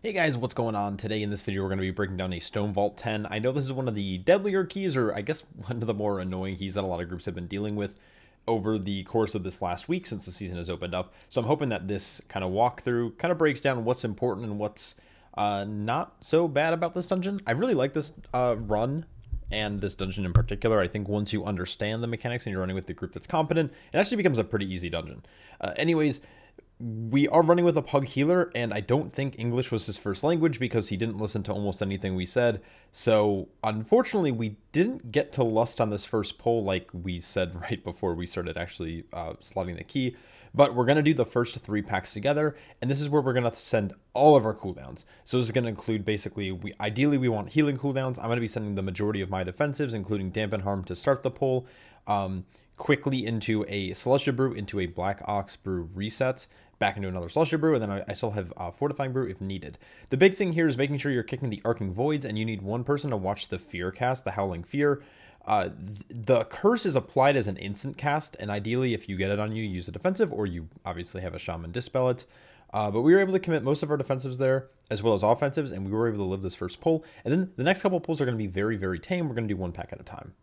Hey guys, what's going on? Today in this video we're going to be breaking down a Stonevault 10. I know this is one of the deadlier keys, or I guess one of the more annoying keys that a lot of groups have been dealing with over the course of this last week since the season has opened up. So I'm hoping that this kind of walkthrough kind of breaks down what's important and what's not so bad about this dungeon. I really like this run and this dungeon in particular. I think once you understand the mechanics and you're running with the group that's competent, it actually becomes a pretty easy dungeon. Anyways, we are running with a pug healer, and I don't think English was his first language because he didn't listen to almost anything we said. So unfortunately, we didn't get to lust on this first pull like we said right before we started actually slotting the key. But we're going to do the first 3 packs together, and this is where we're going to send all of our cooldowns. So this is going to include basically, ideally we want healing cooldowns. I'm going to be sending the majority of my defensives, including Dampen Harm to start the pull. Quickly into a Celestia Brew, into a Black Ox Brew resets, back into another Celestia Brew, and then I still have Fortifying Brew if needed. The big thing here is making sure you're kicking the Arcing Voids, and you need one person to watch the Fear cast, the Howling Fear. The curse is applied as an instant cast, and ideally if you get it on you, use a defensive, or you obviously have a Shaman dispel it. But we were able to commit most of our defensives there, as well as offensives, and we were able to live this first pull. And then the next couple pulls are going to be very, very tame. We're going to do 1 pack at a time.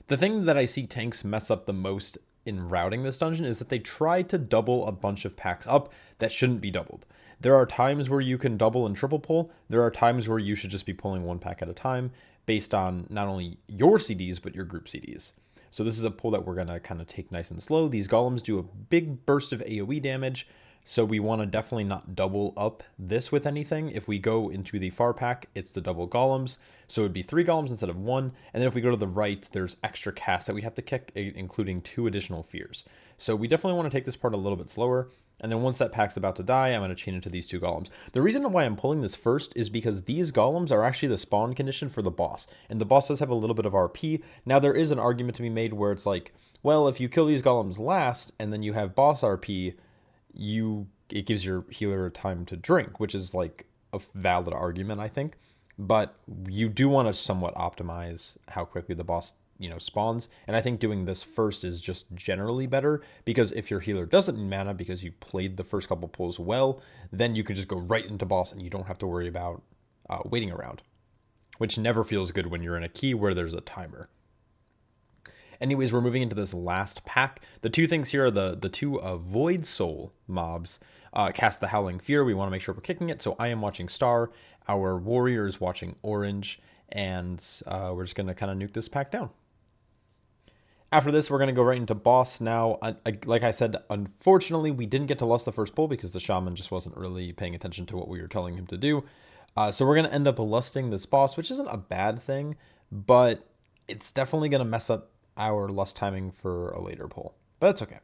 The thing that I see tanks mess up the most in routing this dungeon is that they try to double a bunch of packs up that shouldn't be doubled. There are times where you can double and triple pull. There are times where you should just be pulling 1 pack at a time based on not only your CDs, but your group CDs. So this is a pull that we're going to kind of take nice and slow. These golems do a big burst of AoE damage, so we want to definitely not double up this with anything. If we go into the far pack, it's the double golems. So it would be 3 golems instead of 1. And then if we go to the right, there's extra casts that we have to kick, including 2 additional fears. So we definitely want to take this part a little bit slower. And then once that pack's about to die, I'm going to chain into these 2 golems. The reason why I'm pulling this first is because these golems are actually the spawn condition for the boss. And the boss does have a little bit of RP. Now there is an argument to be made where it's like, well, if you kill these golems last and then you have boss RP, it gives your healer time to drink, which is like a valid argument, I think. But you do want to somewhat optimize how quickly the boss, spawns. And I think doing this first is just generally better, because if your healer doesn't need mana because you played the first couple pulls well, then you can just go right into boss and you don't have to worry about waiting around, which never feels good when you're in a key where there's a timer. Anyways, we're moving into this last pack. The 2 things here are the 2 Void Soul mobs. Cast the Howling Fear. We want to make sure we're kicking it. So I am watching Star. Our warrior is watching Orange. And we're just going to kind of nuke this pack down. After this, we're going to go right into boss. Now, like I said, unfortunately, we didn't get to lust the first pull because the shaman just wasn't really paying attention to what we were telling him to do. So we're going to end up lusting this boss, which isn't a bad thing, but it's definitely going to mess up our lust timing for a later pull, but that's okay.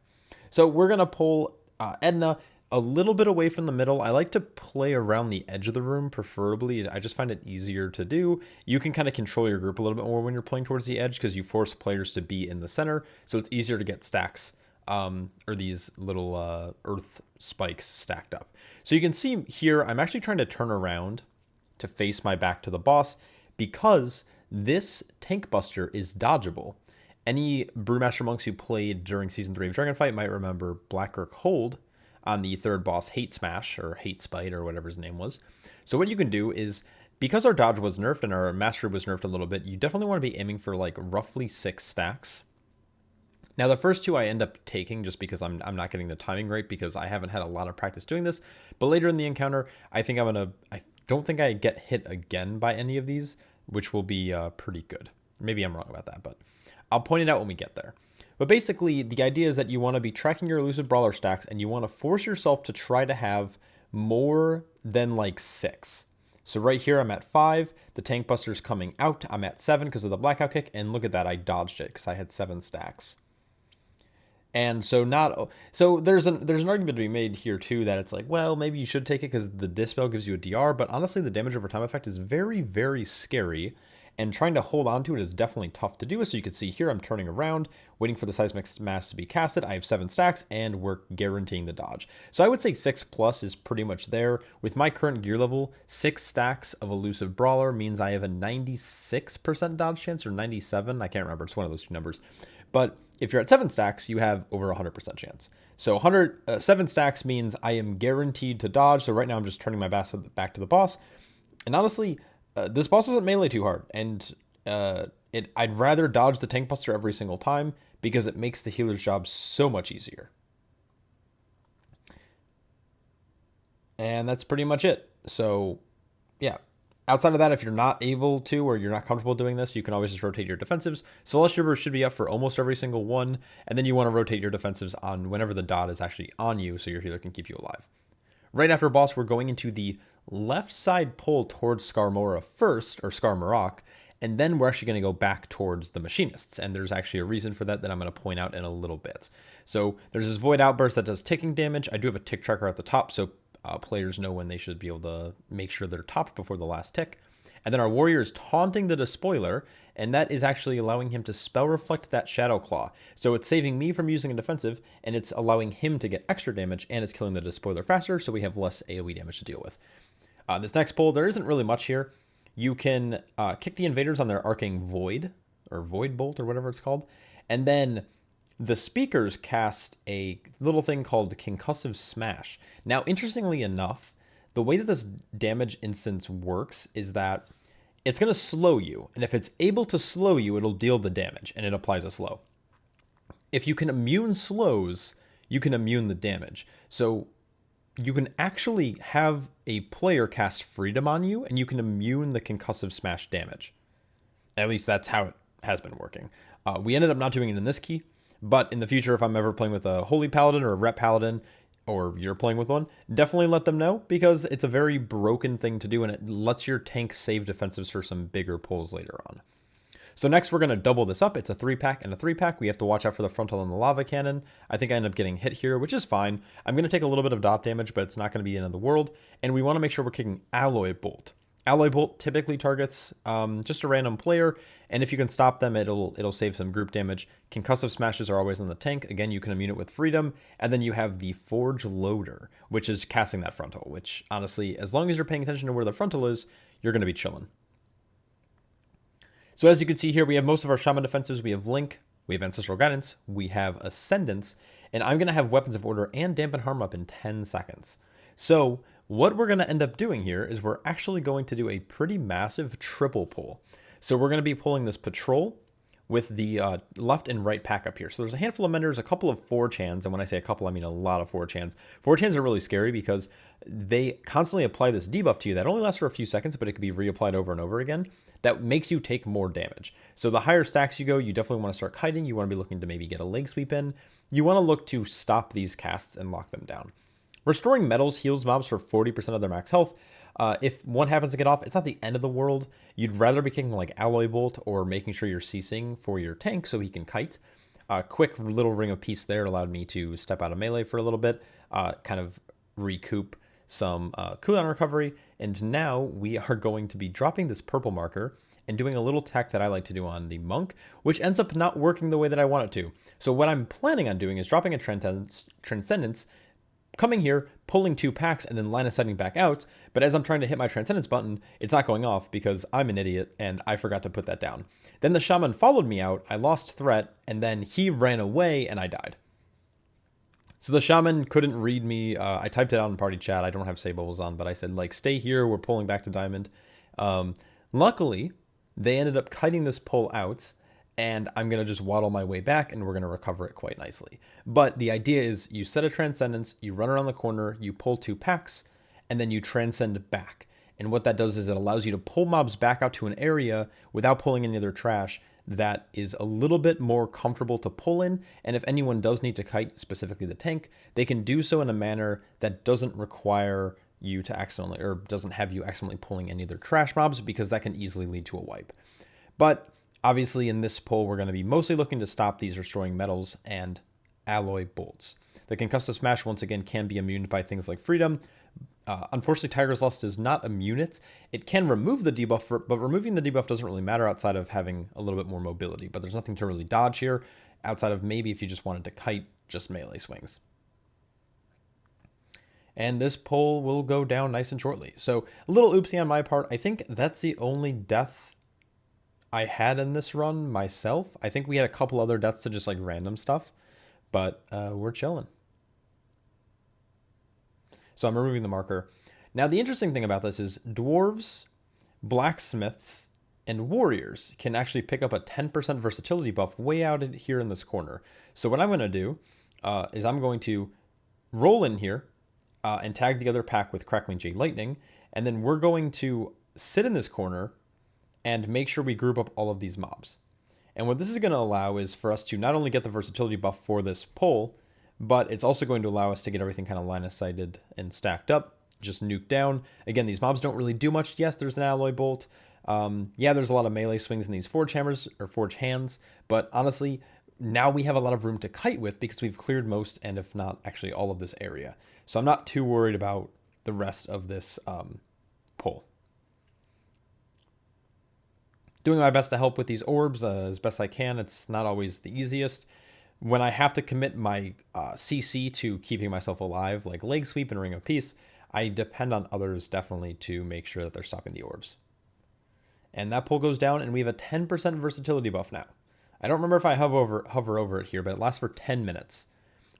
So we're going to pull E.D.N.A a little bit away from the middle. I like to play around the edge of the room, preferably. I just find it easier to do. You can kind of control your group a little bit more when you're playing towards the edge because you force players to be in the center, so it's easier to get stacks or these little earth spikes stacked up. So you can see here, I'm actually trying to turn around to face my back to the boss because this tank buster is dodgeable. Any Brewmaster monks who played during Season 3 of Dragonfight might remember Blackrock Hold on the 3rd boss, Hate Smash, or Hate Spite, or whatever his name was. So what you can do is, because our dodge was nerfed and our mastery was nerfed a little bit, you definitely want to be aiming for like roughly 6 stacks. Now the first 2 I end up taking just because I'm not getting the timing right because I haven't had a lot of practice doing this. But later in the encounter, I don't think I get hit again by any of these, which will be pretty good. Maybe I'm wrong about that, but I'll point it out when we get there. But basically, the idea is that you want to be tracking your elusive brawler stacks, and you want to force yourself to try to have more than like 6. So right here, I'm at 5. The tank buster's coming out. I'm at 7 because of the blackout kick, and look at that, I dodged it because I had 7 stacks. And so there's an argument to be made here too that it's like, well, maybe you should take it because the dispel gives you a DR, but honestly, the damage over time effect is very, very scary. And trying to hold on to it is definitely tough to do. So you can see here, I'm turning around, waiting for the seismic mass to be casted. I have 7 stacks, and we're guaranteeing the dodge. So I would say 6 plus is pretty much there. With my current gear level, 6 stacks of elusive brawler means I have a 96% dodge chance, or 97. I can't remember. It's one of those 2 numbers. But If you're at 7 stacks, you have over 100% chance. So 7 stacks means I am guaranteed to dodge. So right now I'm just turning my back to the boss. And honestly, this boss isn't melee too hard. And I'd rather dodge the tank buster every single time because it makes the healer's job so much easier. And that's pretty much it. So yeah, outside of that, if you're not able to or you're not comfortable doing this, you can always just rotate your defensives. Celestial should be up for almost every single one, and then you want to rotate your defensives on whenever the dot is actually on you so your healer can keep you alive. Right after boss, we're going into the left side pull towards Skarmorak first, or Skarmorak, and then we're actually going to go back towards the machinists, and there's actually a reason for that I'm going to point out in a little bit. So there's this void outburst that does ticking damage. I do have a tick tracker at the top, so players know when they should be able to make sure they're topped before the last tick. And then our warrior is taunting the Despoiler, and that is actually allowing him to spell reflect that Shadow Claw. So it's saving me from using a defensive, and it's allowing him to get extra damage, and it's killing the Despoiler faster, so we have less AoE damage to deal with. This next pull, there isn't really much here. You can kick the invaders on their Arcing Void, or Void Bolt, or whatever it's called, and then the speakers cast a little thing called Concussive Smash. Now, interestingly enough, the way that this damage instance works is that it's going to slow you. And if it's able to slow you, it'll deal the damage, and it applies a slow. If you can immune slows, you can immune the damage. So you can actually have a player cast Freedom on you, and you can immune the Concussive Smash damage. At least that's how it has been working. We ended up not doing it in this key. But in the future, if I'm ever playing with a Holy Paladin or a Rep Paladin, or you're playing with one, definitely let them know, because it's a very broken thing to do, and it lets your tank save defensives for some bigger pulls later on. So next, we're going to double this up. It's a 3-pack and a 3-pack. We have to watch out for the frontal and the lava cannon. I think I end up getting hit here, which is fine. I'm going to take a little bit of dot damage, but it's not going to be the end of the world. And we want to make sure we're kicking Alloy Bolt. Alloy Bolt typically targets just a random player, and if you can stop them, it'll save some group damage. Concussive Smashes are always on the tank. Again, you can immune it with Freedom, and then you have the Forge Loader, which is casting that frontal, which honestly, as long as you're paying attention to where the frontal is, you're going to be chilling. So as you can see here, we have most of our Shaman defenses. We have Link, we have Ancestral Guidance, we have Ascendance, and I'm going to have Weapons of Order and Dampen Harm up in 10 seconds. So what we're going to end up doing here is we're actually going to do a pretty massive triple pull. So we're going to be pulling this Patrol with the left and right pack up here. So there's a handful of Menders, a couple of 4-chans, and when I say a couple, I mean a lot of 4-chans. 4-chans are really scary because they constantly apply this debuff to you that only lasts for a few seconds, but it can be reapplied over and over again. That makes you take more damage. So the higher stacks you go, you definitely want to start kiting. You want to be looking to maybe get a leg sweep in. You want to look to stop these casts and lock them down. Restoring Metals heals mobs for 40% of their max health. If one happens to get off, it's not the end of the world. You'd rather be kicking like Alloy Bolt or making sure you're ceasing for your tank so he can kite. Quick little Ring of Peace there allowed me to step out of melee for a little bit, kind of recoup some cooldown recovery. And now we are going to be dropping this purple marker and doing a little tech that I like to do on the monk, which ends up not working the way that I want it to. So what I'm planning on doing is dropping a Transcendence, coming here, pulling 2 packs, and then line of sighting back out. But as I'm trying to hit my Transcendence button, it's not going off because I'm an idiot and I forgot to put that down. Then the Shaman followed me out, I lost threat, and then he ran away and I died. So the Shaman couldn't read me. I typed it out in party chat. I don't have save bubbles on, but I said, like, stay here, we're pulling back to diamond. Luckily, they ended up kiting this pull out, and I'm going to just waddle my way back, and we're going to recover it quite nicely. But the idea is you set a Transcendence, you run around the corner, you pull 2 packs, and then you transcend back. And what that does is it allows you to pull mobs back out to an area without pulling any other trash that is a little bit more comfortable to pull in. And if anyone does need to kite, specifically the tank, they can do so in a manner that doesn't require you to accidentally, or doesn't have you accidentally pulling any other trash mobs, because that can easily lead to a wipe. But obviously, in this pull, we're going to be mostly looking to stop these Restoring Metals and Alloy Bolts. The Concussive Smash, once again, can be immune by things like Freedom. Unfortunately, Tiger's Lust does not immune it. It can remove the debuff, but removing the debuff doesn't really matter outside of having a little bit more mobility. But there's nothing to really dodge here, outside of maybe if you just wanted to kite just melee swings. And this pull will go down nice and shortly. So a little oopsie on my part. I think that's the only death I had in this run myself. I think we had a couple other deaths to just like random stuff, but we're chilling. So I'm removing the marker. Now the interesting thing about this is dwarves, blacksmiths, and warriors can actually pick up a 10% versatility buff way out here in this corner. So what I'm going to do is I'm going to roll in here and tag the other pack with Crackling Jade Lightning, and then we're going to sit in this corner and make sure we group up all of these mobs. And what this is going to allow is for us to not only get the versatility buff for this pull, but it's also going to allow us to get everything kind of line of sighted and stacked up, just nuked down. Again, these mobs don't really do much. Yes, there's an alloy bolt. Yeah, there's a lot of melee swings in these forge hammers or forge hands, but honestly, now we have a lot of room to kite with because we've cleared most and if not actually all of this area. So I'm not too worried about the rest of this pull. Doing my best to help with these orbs as best I can. It's not always the easiest. When I have to commit my CC to keeping myself alive, like Leg Sweep and Ring of Peace, I depend on others definitely to make sure that they're stopping the orbs. And that pull goes down, and we have a 10% versatility buff now. I don't remember if I hover over it here, but it lasts for 10 minutes.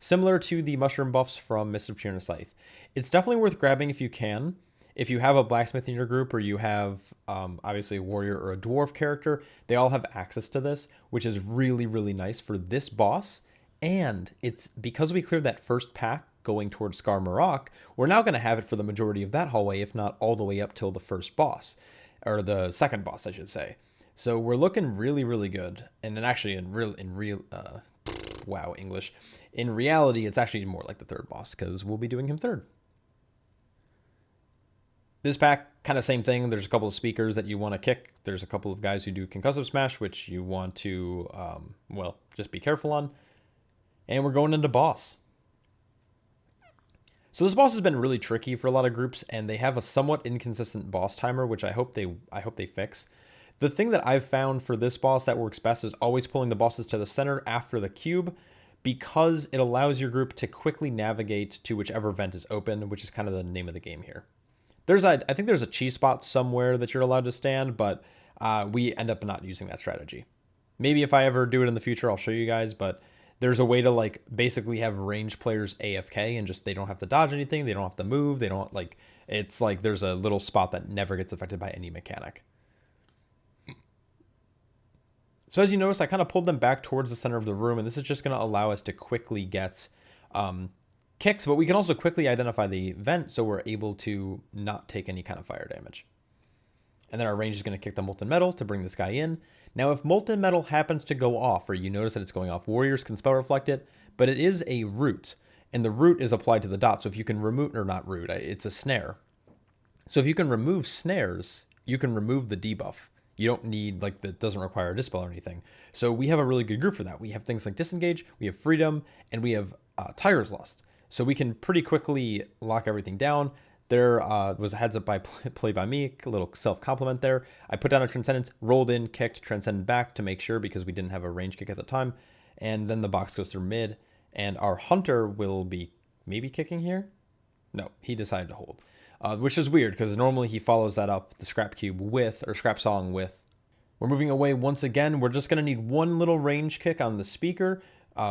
Similar to the mushroom buffs from Mist of Tyranid Scythe. It's definitely worth grabbing if you can. If you have a blacksmith in your group, or you have obviously a warrior or a dwarf character, they all have access to this, which is really, really nice for this boss. And it's because we cleared that first pack going towards Skarmorak, we're now going to have it for the majority of that hallway, if not all the way up till the first boss, or the second boss, I should say. So we're looking really, really good. And then actually in reality, it's actually more like the third boss because we'll be doing him third. This pack, kind of same thing. There's a couple of speakers that you want to kick. There's a couple of guys who do concussive smash, which you want to, well, just be careful on. And we're going into boss. So this boss has been really tricky for a lot of groups, and they have a somewhat inconsistent boss timer, which I hope they fix. The thing that I've found for this boss that works best is always pulling the bosses to the center after the cube, because it allows your group to quickly navigate to whichever vent is open, which is kind of the name of the game here. I think there's a cheese spot somewhere that you're allowed to stand, but we end up not using that strategy. Maybe if I ever do it in the future, I'll show you guys, but there's a way to like basically have range players AFK and just they don't have to dodge anything, they don't have to move, they don't like, it's like there's a little spot that never gets affected by any mechanic. So as you notice, I kind of pulled them back towards the center of the room, and this is just going to allow us to quickly get kicks, but we can also quickly identify the vent so we're able to not take any kind of fire damage. And then our range is going to kick the Molten Metal to bring this guy in. Now, if Molten Metal happens to go off, or you notice that it's going off, warriors can spell reflect it, but it is a root, and the root is applied to the dot. So if you can remove, or not root, it's a snare. So if you can remove snares, you can remove the debuff. You don't need, like, that doesn't require a dispel or anything. So we have a really good group for that. We have things like Disengage, we have Freedom, and we have Tiger's Lust. So we can pretty quickly lock everything down. There was a heads up play by me, a little self-compliment there. I put down a Transcendence, rolled in, kicked, Transcendent back to make sure because we didn't have a range kick at the time. And then the box goes through mid, and our Hunter will be maybe kicking here? No, he decided to hold. Which is weird because normally he follows that up, the Scrap Cube with, or Scrap Song with. We're moving away once again. We're just going to need one little range kick on the speaker,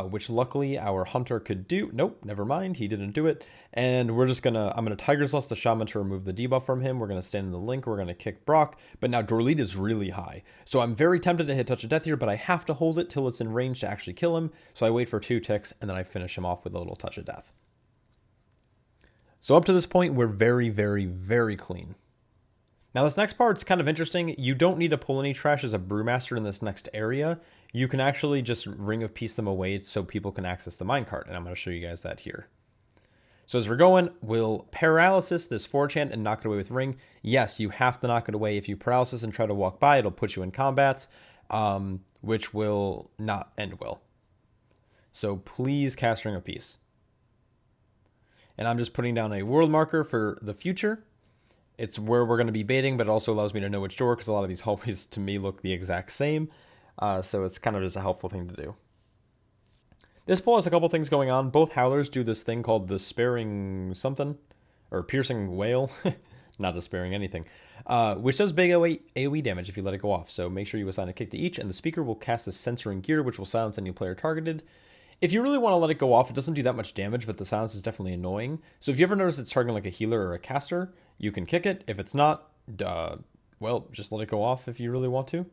which luckily our Hunter could do. Nope, never mind. He didn't do it. And we're just going to, I'm going to Tiger's Lust the Shaman to remove the debuff from him. We're going to stand in the link. We're going to kick Brock. But now Dorlead is really high. So I'm very tempted to hit Touch of Death here, but I have to hold it till it's in range to actually kill him. So I wait for 2 ticks, and then I finish him off with a little Touch of Death. So up to this point, we're very, very, very clean. Now this next part's kind of interesting. You don't need to pull any trash as a Brewmaster in this next area. You can actually just Ring of Peace them away so people can access the minecart, and I'm going to show you guys that here. So as we're going, we'll Paralysis this 4-chant and knock it away with Ring. Yes, you have to knock it away. If you Paralysis and try to walk by, it'll put you in combat, which will not end well. So please cast Ring of Peace. And I'm just putting down a world marker for the future. It's where we're going to be baiting, but it also allows me to know which door, because a lot of these hallways to me look the exact same. So it's kind of just a helpful thing to do. This pull has a couple things going on. Both Howlers do this thing called the Sparing something, or Piercing Wail. not despairing anything, which does big AoE damage if you let it go off. So make sure you assign a kick to each, and the speaker will cast a censoring gear, which will silence any player targeted. If you really want to let it go off, it doesn't do that much damage, but the silence is definitely annoying. So if you ever notice it's targeting like a healer or a caster, you can kick it. If it's not, well, just let it go off if you really want to.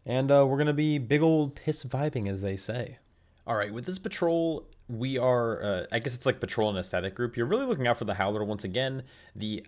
And we're going to be big old piss vibing, as they say. All right, with this patrol, we are, I guess it's like patrol and aesthetic group. You're really looking out for the Howler once again. The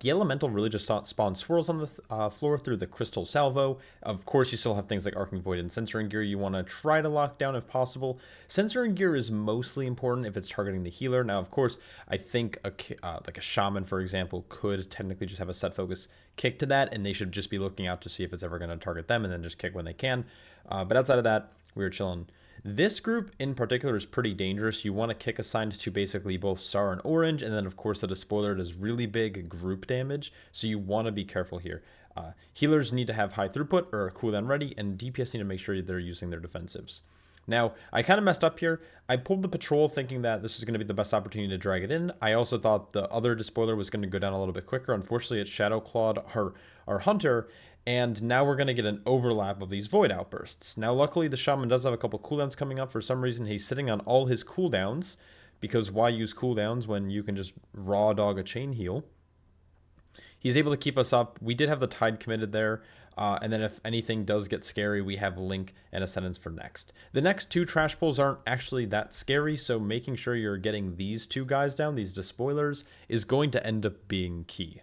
elemental really just spawns swirls on the floor through the crystal salvo. Of course, you still have things like arcing void and censoring gear you want to try to lock down if possible. Censoring gear is mostly important if it's targeting the healer. Now, of course, I think like a shaman, for example, could technically just have a set focus kick to that, and they should just be looking out to see if it's ever going to target them and then just kick when they can. But outside of that, we were chilling. This group in particular is pretty dangerous. You want to kick assigned to basically both Star and Orange, and then of course the Despoiler does really big group damage, so you want to be careful here. Healers need to have high throughput or a cooldown ready, and DPS need to make sure they're using their defensives. Now, I kind of messed up here. I pulled the patrol thinking that this is going to be the best opportunity to drag it in. I also thought the other Despoiler was going to go down a little bit quicker. Unfortunately, it's Shadowclawed, our Hunter, and now we're going to get an overlap of these Void Outbursts. Now, luckily, the Shaman does have a couple cooldowns coming up. For some reason, he's sitting on all his cooldowns, because why use cooldowns when you can just raw dog a chain heal? He's able to keep us up. We did have the Tide committed there. And then if anything does get scary, we have Link and Ascendance for next. The next two trash pulls aren't actually that scary, so making sure you're getting these two guys down, these Despoilers, is going to end up being key.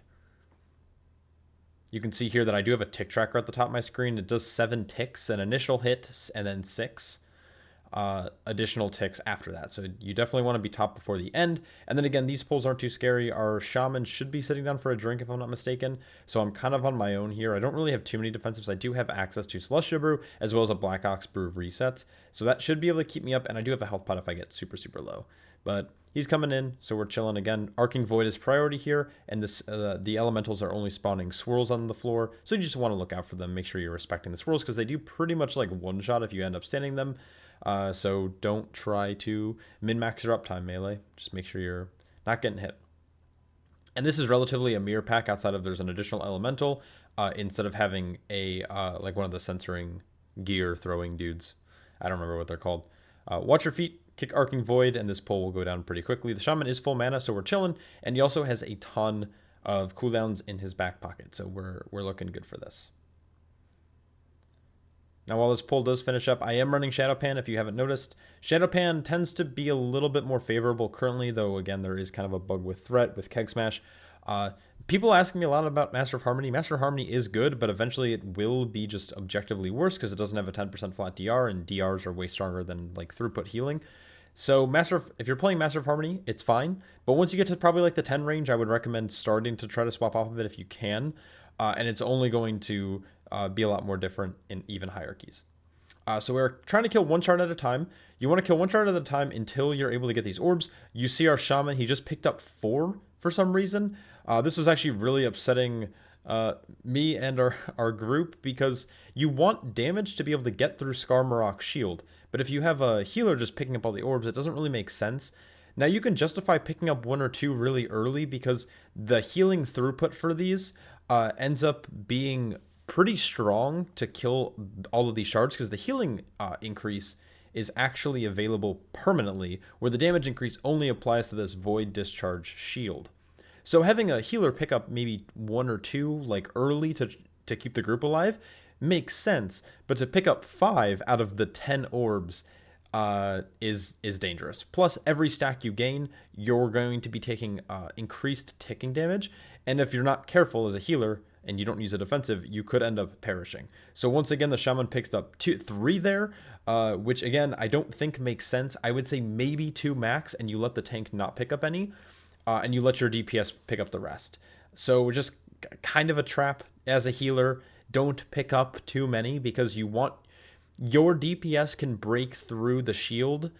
You can see here that I do have a tick tracker at the top of my screen. It does 7 ticks, an initial hit, and then 6 additional ticks after that. So you definitely want to be top before the end. And then again, these pulls aren't too scary. Our Shaman should be sitting down for a drink if I'm not mistaken. So I'm kind of on my own here. I don't really have too many defensives. I do have access to Celestial Brew as well as a Black Ox Brew resets. So that should be able to keep me up. And I do have a health pot if I get super, super low. But he's coming in, so we're chilling again. Arcing Void is priority here, and this the elementals are only spawning swirls on the floor, so you just want to look out for them. Make sure you're respecting the swirls, because they do pretty much like one-shot if you end up standing them. So don't try to min-max your uptime melee. Just make sure you're not getting hit. And this is relatively a mirror pack outside of there's an additional elemental, instead of having a like one of the censoring gear throwing dudes. I don't remember what they're called. Watch your feet. Kick Arcing Void, and this pull will go down pretty quickly. The Shaman is full mana, so we're chilling, and he also has a ton of cooldowns in his back pocket, so we're looking good for this. Now, while this pull does finish up, I am running Shado-pan, if you haven't noticed. Shado-pan tends to be a little bit more favorable currently, though, again, there is kind of a bug with Threat, with Keg Smash. People ask me a lot about Master of Harmony. Master of Harmony is good, but eventually it will be just objectively worse because it doesn't have a 10% flat DR, and DRs are way stronger than like throughput healing. So if you're playing Master of Harmony, it's fine. But once you get to probably like the 10 range, I would recommend starting to try to swap off of it if you can. And it's only going to be a lot more different in even hierarchies. So we're trying to kill one shard at a time. You want to kill one shard at a time until you're able to get these orbs. You see our Shaman, he just picked up 4 for some reason. This was actually really upsetting me and our group, because you want damage to be able to get through Skarmorak's shield. But if you have a healer just picking up all the orbs, it doesn't really make sense. Now you can justify picking up 1 or 2 really early, because the healing throughput for these ends up being pretty strong to kill all of these shards, because the healing increase is actually available permanently, where the damage increase only applies to this Void Discharge shield. So having a healer pick up maybe 1 or 2 like early to keep the group alive makes sense, but to pick up 5 out of the 10 orbs is dangerous. Plus, every stack you gain, you're going to be taking increased ticking damage, and if you're not careful as a healer and you don't use a defensive, you could end up perishing. So once again, the Shaman picks up 3 there, which again I don't think makes sense. I would say maybe 2 max, and you let the tank not pick up any. And you let your DPS pick up the rest. So just kind of a trap as a healer. Don't pick up too many, because you want your DPS can break through the shield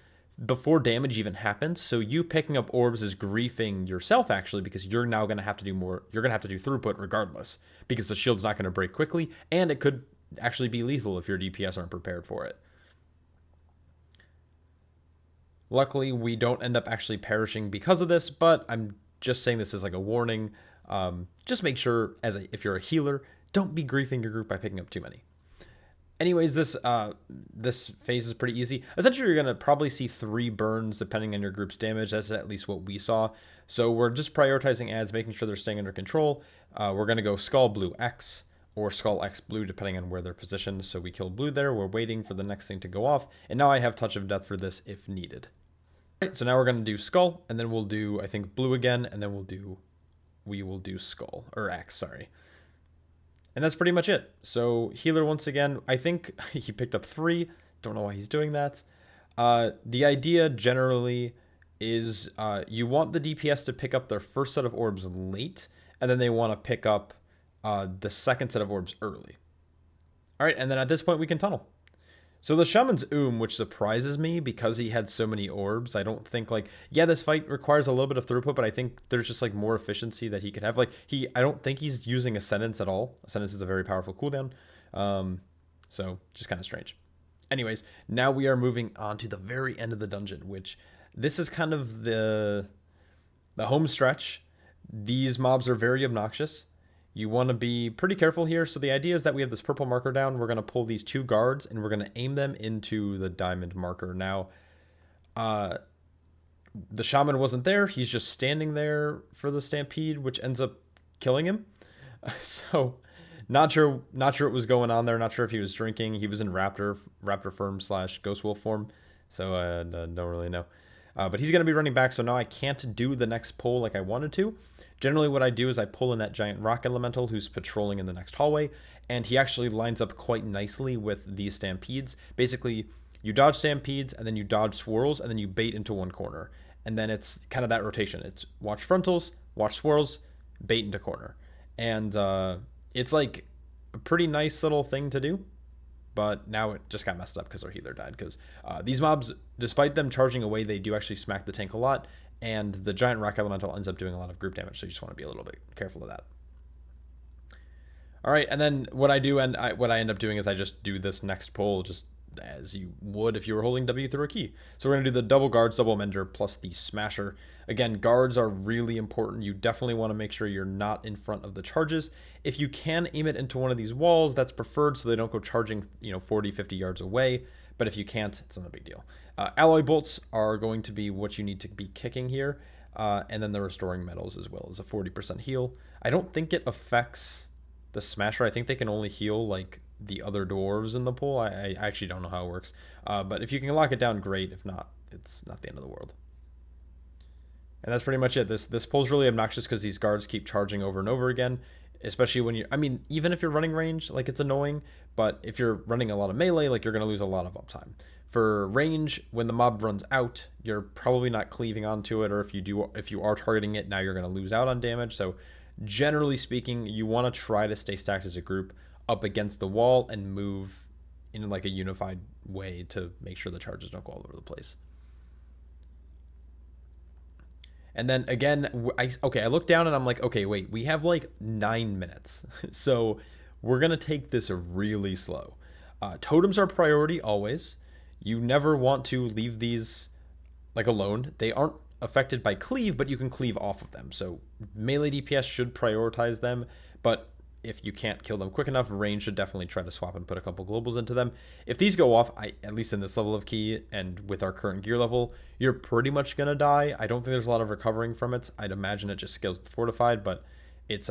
before damage even happens. So you picking up orbs is griefing yourself, actually, because you're now going to have to do more. You're going to have to do throughput regardless, because the shield's not going to break quickly, and it could actually be lethal if your DPS aren't prepared for it. Luckily, we don't end up actually perishing because of this, but I'm just saying this as like a warning. Just make sure, if you're a healer, don't be griefing your group by picking up too many. Anyways, this phase is pretty easy. Essentially, you're going to probably see 3 burns depending on your group's damage. That's at least what we saw. So we're just prioritizing ads, making sure they're staying under control. We're going to go Skull Blue X or Skull X Blue, depending on where they're positioned. So we killed blue there. We're waiting for the next thing to go off. And now I have Touch of Death for this if needed. All right, so now we're going to do Skull, and then we'll do, I think, blue again, and then we will do Skull, or X, sorry. And that's pretty much it. So healer once again, I think he picked up 3. Don't know why he's doing that. The idea generally is you want the DPS to pick up their first set of orbs late, and then they want to pick up the second set of orbs early. All right, and then at this point we can tunnel. So the Shaman's which surprises me because he had so many orbs. I don't think, like, yeah, this fight requires a little bit of throughput, but I think there's just, like, more efficiency that he could have. Like, I don't think he's using Ascendance at all. Ascendance is a very powerful cooldown. So just kind of strange. Anyways, now we are moving on to the very end of the dungeon, which this is kind of the home stretch. These mobs are very obnoxious. You want to be pretty careful here. So the idea is that we have this purple marker down. We're going to pull these 2 guards, and we're going to aim them into the diamond marker. Now, the shaman wasn't there. He's just standing there for the stampede, which ends up killing him. So not sure what was going on there. Not sure if he was drinking. He was in raptor form / ghost wolf form. So I don't really know. But he's going to be running back. So now I can't do the next pull like I wanted to. Generally what I do is I pull in that giant rock elemental who's patrolling in the next hallway, and he actually lines up quite nicely with these stampedes. Basically, you dodge stampedes, and then you dodge swirls, and then you bait into one corner. And then it's kind of that rotation. It's watch frontals, watch swirls, bait into corner. And it's like a pretty nice little thing to do. But now it just got messed up because our healer died. Because these mobs, despite them charging away, they do actually smack the tank a lot. And the giant rock elemental ends up doing a lot of group damage. So you just want to be a little bit careful of that. All right, and then what I do and what I end up doing is I just do this next pull just as you would if you were holding W through a key. So we're going to do the double guards, double mender, plus the smasher. Again, guards are really important. You definitely want to make sure you're not in front of the charges. If you can aim it into one of these walls, that's preferred so they don't go charging 40, 50 yards away. But if you can't, it's not a big deal. Alloy bolts are going to be what you need to be kicking here. And then the restoring metals as well as a 40% heal. I don't think it affects the smasher. I think they can only heal like the other dwarves in the pool. I actually don't know how it works. But if you can lock it down, great. If not, it's not the end of the world. And that's pretty much it. This pull's really obnoxious because these guards keep charging over and over again. Especially when you, even if you're running range, like it's annoying, but if you're running a lot of melee, like you're going to lose a lot of uptime. For range, when the mob runs out, you're probably not cleaving onto it, or if you are targeting it, now you're going to lose out on damage. So generally speaking, you want to try to stay stacked as a group up against the wall and move in like a unified way to make sure the charges don't go all over the place. And then again, I look down and I'm like, okay, wait, we have like 9 minutes. So we're going to take this really slow. Totems are priority always. You never want to leave these like alone. They aren't affected by cleave, but you can cleave off of them. So melee DPS should prioritize them, but if you can't kill them quick enough, range should definitely try to swap and put a couple globals into them. If these go off, at least in this level of key and with our current gear level, you're pretty much going to die. I don't think there's a lot of recovering from it. I'd imagine it just scales with fortified, but it's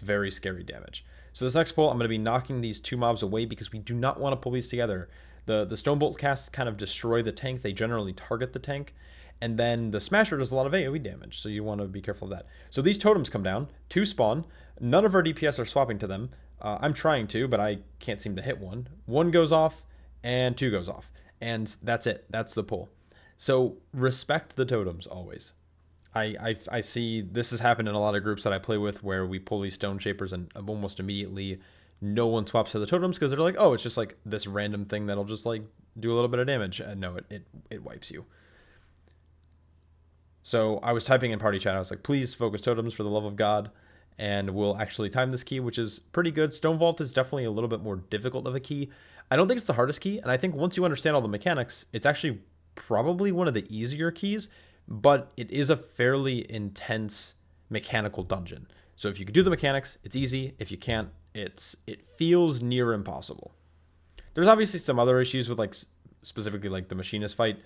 very scary damage. So this next pull, I'm going to be knocking these 2 mobs away because we do not want to pull these together. The Stonevault casts kind of destroy the tank. They generally target the tank. And then the Smasher does a lot of AoE damage, so you want to be careful of that. So these totems come down, 2 spawn. None of our DPS are swapping to them. I'm trying to, but I can't seem to hit one. 1 goes off, and 2 goes off. And that's it. That's the pull. So respect the totems always. I see this has happened in a lot of groups that I play with where we pull these Stone Shapers and almost immediately no one swaps to the totems because they're like, oh, it's just like this random thing that'll just like do a little bit of damage. And no, it wipes you. So I was typing in party chat. I was like, please focus totems for the love of God. And we'll actually time this key, which is pretty good. Stonevault is definitely a little bit more difficult of a key. I don't think it's the hardest key. And I think once you understand all the mechanics, it's actually probably one of the easier keys. But it is a fairly intense mechanical dungeon. So if you can do the mechanics, it's easy. If you can't, it feels near impossible. There's obviously some other issues with like specifically like the machinist fight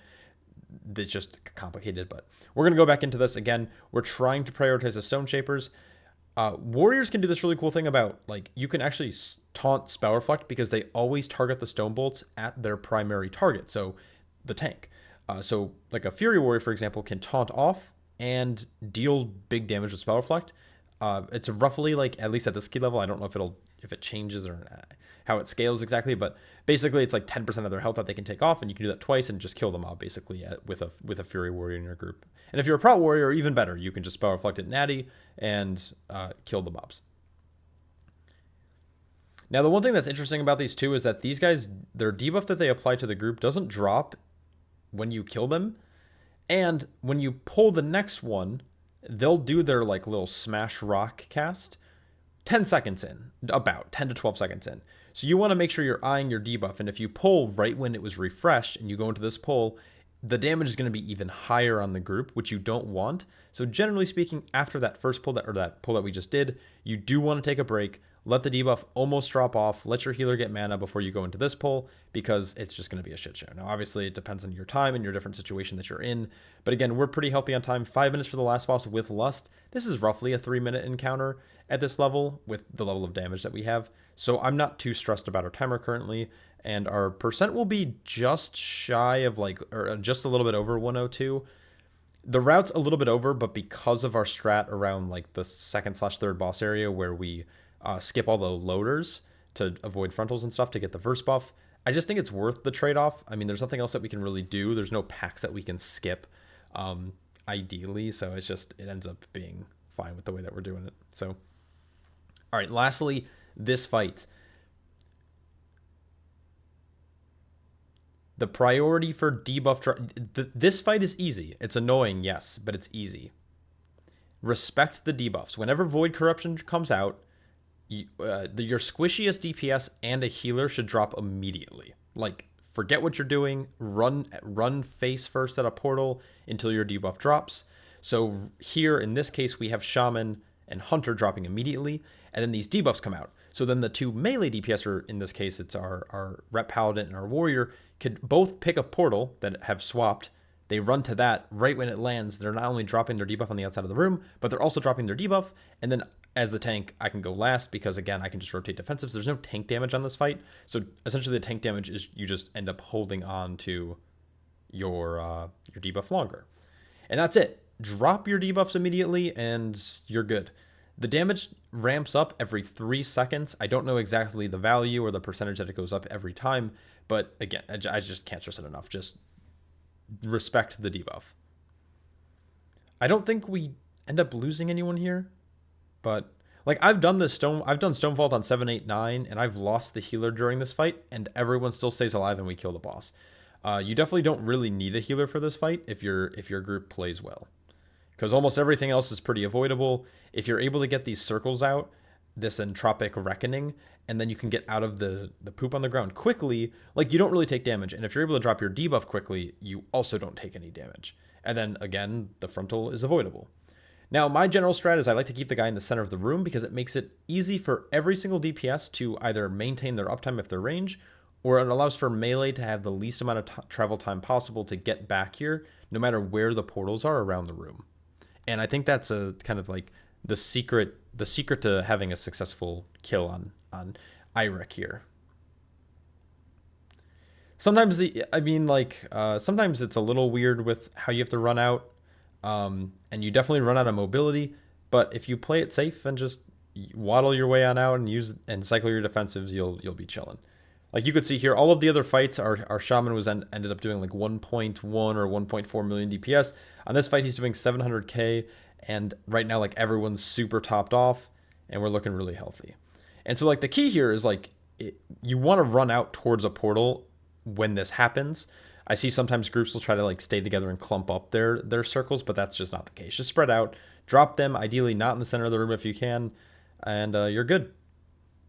that's just complicated, but we're going to go back into this again. We're trying to prioritize the stone shapers. Warriors can do this really cool thing about like you can actually taunt spell reflect because they always target the stone bolts at their primary target, so the tank. So like a fury warrior, for example, can taunt off and deal big damage with spell reflect. It's roughly like, at least at this key level, I don't know if it changes or how it scales exactly, but basically it's like 10% of their health that they can take off, and you can do that twice and just kill the mob basically with a fury warrior in your group. And if you're a prot warrior, even better, you can just spell reflect at natty and kill the mobs. Now the one thing that's interesting about these two is that these guys, their debuff that they apply to the group doesn't drop when you kill them, and when you pull the next one, they'll do their like little smash rock cast 10 seconds in, about 10 to 12 seconds in. So you want to make sure you're eyeing your debuff, and if you pull right when it was refreshed and you go into this pull, the damage is going to be even higher on the group, which you don't want. So generally speaking, after that first pull that pull that we just did, you do want to take a break, let the debuff almost drop off, let your healer get mana before you go into this pull, because it's just going to be a shit show. Now, obviously, it depends on your time and your different situation that you're in. But again, we're pretty healthy on time. 5 minutes for the last boss with Lust. This is roughly a 3-minute encounter at this level with the level of damage that we have. So I'm not too stressed about our timer currently. And our percent will be just shy of like, or just a little bit over 102. The route's a little bit over, but because of our strat around like the 2nd/3rd boss area where we skip all the loaders to avoid frontals and stuff to get the verse buff, I just think it's worth the trade-off. I mean, there's nothing else that we can really do. There's no packs that we can skip, ideally. So it ends up being fine with the way that we're doing it. So, all right, lastly, this fight. The priority for debuff... This fight is easy. It's annoying, yes, but it's easy. Respect the debuffs. Whenever Void Corruption comes out, your squishiest DPS and a healer should drop immediately. Like, forget what you're doing. Run face first at a portal until your debuff drops. So here, in this case, we have Shaman and Hunter dropping immediately, and then these debuffs come out. So then the two melee DPS, or in this case, it's our Rep Paladin and our Warrior, could both pick a portal that have swapped. They run to that right when it lands. They're not only dropping their debuff on the outside of the room, but they're also dropping their debuff. And then as the tank, I can go last because, again, I can just rotate defensives. There's no tank damage on this fight. So essentially the tank damage is you just end up holding on to your debuff longer. And that's it. Drop your debuffs immediately and you're good. The damage ramps up every 3 seconds. I don't know exactly the value or the percentage that it goes up every time, but again, I just can't stress it enough. Just respect the debuff. I don't think we end up losing anyone here, but like I've done Stonevault on 7, 8, 9, and I've lost the healer during this fight, and everyone still stays alive and we kill the boss. You definitely don't really need a healer for this fight if your group plays well, because almost everything else is pretty avoidable. If you're able to get these circles out, this entropic reckoning, and then you can get out of the poop on the ground quickly, like you don't really take damage. And if you're able to drop your debuff quickly, you also don't take any damage. And then again, the frontal is avoidable. Now, my general strat is I like to keep the guy in the center of the room because it makes it easy for every single DPS to either maintain their uptime if they're range, or it allows for melee to have the least amount of travel time possible to get back here, no matter where the portals are around the room. And I think that's a kind of like the secret to having a successful kill on Eirich here. Sometimes sometimes it's a little weird with how you have to run out, and you definitely run out of mobility. But if you play it safe and just waddle your way on out and cycle your defensives, you'll be chilling. Like you could see here, all of the other fights, our Shaman ended up doing like 1.1 or 1.4 million DPS. On this fight, he's doing 700k, and right now, like everyone's super topped off, and we're looking really healthy. And so like the key here is like you want to run out towards a portal when this happens. I see sometimes groups will try to like stay together and clump up their circles, but that's just not the case. Just spread out, drop them, ideally not in the center of the room if you can, and you're good.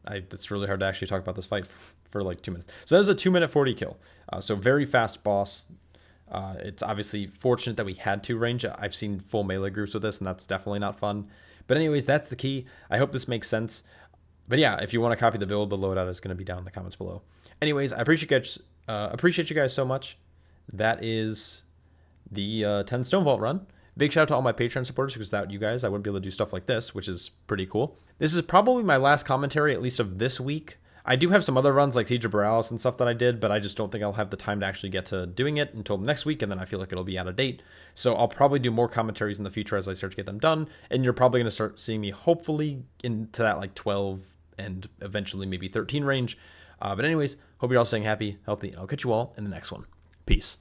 It's really hard to actually talk about this fight for like 2 minutes. So that was a 2-minute 40 kill. So very fast boss. It's obviously fortunate that we had 2 range. I've seen full melee groups with this, and that's definitely not fun. But anyways, that's the key. I hope this makes sense. But yeah, if you want to copy the build, the loadout is going to be down in the comments below. Anyways, I appreciate you guys so much. That is the 10 Stonevault run. Big shout out to all my Patreon supporters, because without you guys, I wouldn't be able to do stuff like this, which is pretty cool. This is probably my last commentary, at least of this week. I do have some other runs like Siege of Borealis and stuff that I did, but I just don't think I'll have the time to actually get to doing it until next week, and then I feel like it'll be out of date. So I'll probably do more commentaries in the future as I start to get them done, and you're probably going to start seeing me hopefully into that like 12 and eventually maybe 13 range. But anyways, hope you're all staying happy, healthy, and I'll catch you all in the next one. Peace.